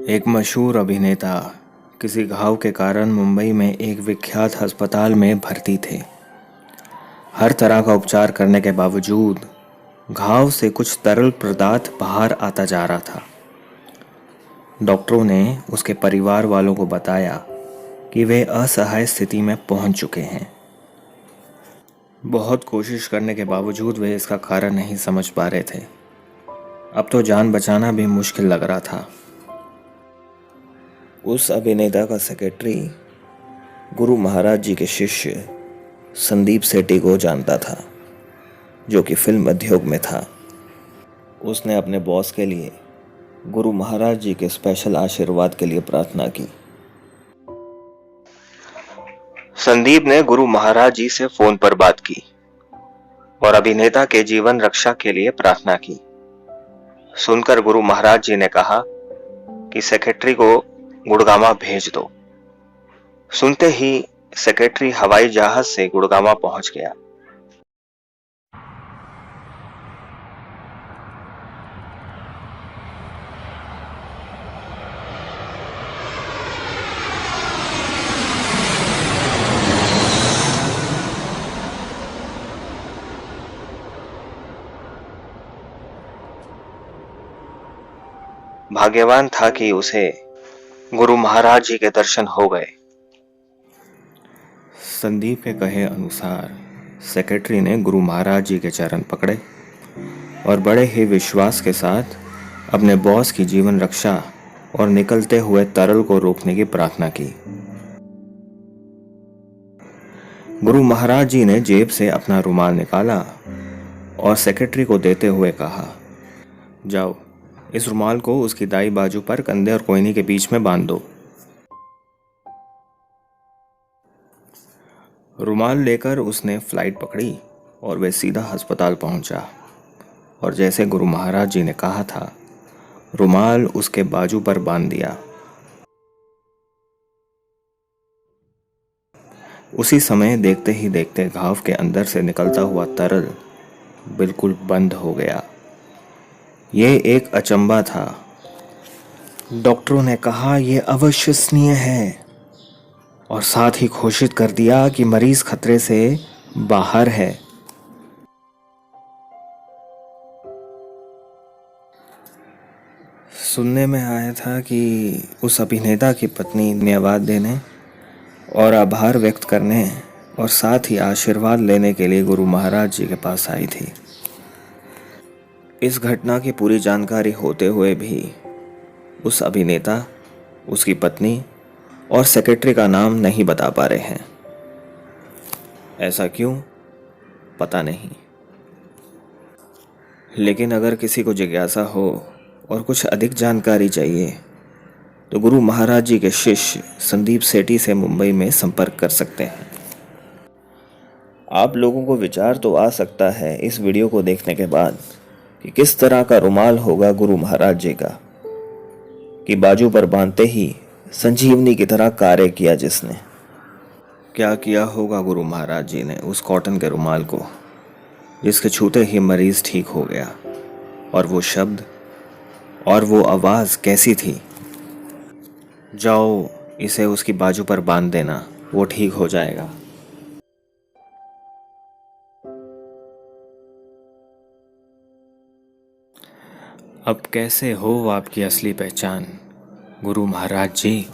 एक मशहूर अभिनेता किसी घाव के कारण मुंबई में एक विख्यात अस्पताल में भर्ती थे। हर तरह का उपचार करने के बावजूद घाव से कुछ तरल पदार्थ बाहर आता जा रहा था। डॉक्टरों ने उसके परिवार वालों को बताया कि वे असहाय स्थिति में पहुंच चुके हैं। बहुत कोशिश करने के बावजूद वे इसका कारण नहीं समझ पा रहे थे। अब तो जान बचाना भी मुश्किल लग रहा था। उस अभिनेता का सेक्रेटरी गुरु महाराज जी के शिष्य संदीप सेठी को जानता था, जो कि फिल्म उद्योग में था। उसने अपने बॉस के लिए गुरु महाराज जी के स्पेशल आशीर्वाद के लिए प्रार्थना की। संदीप ने गुरु महाराज जी से फोन पर बात की और अभिनेता के जीवन रक्षा के लिए प्रार्थना की। सुनकर गुरु महाराज जी ने कहा कि सेक्रेटरी को गुड़गांव भेज दो। सुनते ही सेक्रेटरी हवाई जहाज से गुड़गांव पहुंच गया। भाग्यवान था कि उसे गुरु महाराज जी के दर्शन हो गए। संदीप के कहे अनुसार सेक्रेटरी ने गुरु महाराज जी के चरण पकड़े और बड़े ही विश्वास के साथ अपने बॉस की जीवन रक्षा और निकलते हुए तरल को रोकने की प्रार्थना की। गुरु महाराज जी ने जेब से अपना रुमाल निकाला और सेक्रेटरी को देते हुए कहा, जाओ, इस रुमाल को उसकी दाई बाजू पर कंधे और कोहनी के बीच में बांध दो। रुमाल लेकर उसने फ्लाइट पकड़ी और वह सीधा अस्पताल पहुंचा। और जैसे गुरु महाराज जी ने कहा था, रुमाल उसके बाजू पर बांध दिया। उसी समय देखते ही देखते घाव के अंदर से निकलता हुआ तरल बिल्कुल बंद हो गया। यह एक अचंबा था। डॉक्टरों ने कहा यह अविश्वसनीय है और साथ ही घोषित कर दिया कि मरीज खतरे से बाहर है। सुनने में आया था कि उस अभिनेता की पत्नी धन्यवाद देने और आभार व्यक्त करने और साथ ही आशीर्वाद लेने के लिए गुरु महाराज जी के पास आई थी। इस घटना की पूरी जानकारी होते हुए भी उस अभिनेता, उसकी पत्नी और सेक्रेटरी का नाम नहीं बता पा रहे हैं। ऐसा क्यों, पता नहीं। लेकिन अगर किसी को जिज्ञासा हो और कुछ अधिक जानकारी चाहिए तो गुरु महाराज जी के शिष्य संदीप सेठी से मुंबई में संपर्क कर सकते हैं। आप लोगों को विचार तो आ सकता है इस वीडियो को देखने के बाद कि किस तरह का रुमाल होगा गुरु महाराज जी का, कि बाजू पर बांधते ही संजीवनी की तरह कार्य किया जिसने। क्या किया होगा गुरु महाराज जी ने उस कॉटन के रुमाल को, जिसके छूते ही मरीज ठीक हो गया। और वो शब्द और वो आवाज कैसी थी, जाओ इसे उसकी बाजू पर बांध देना, वो ठीक हो जाएगा। अब कैसे हो आपकी असली पहचान गुरु महाराज जी?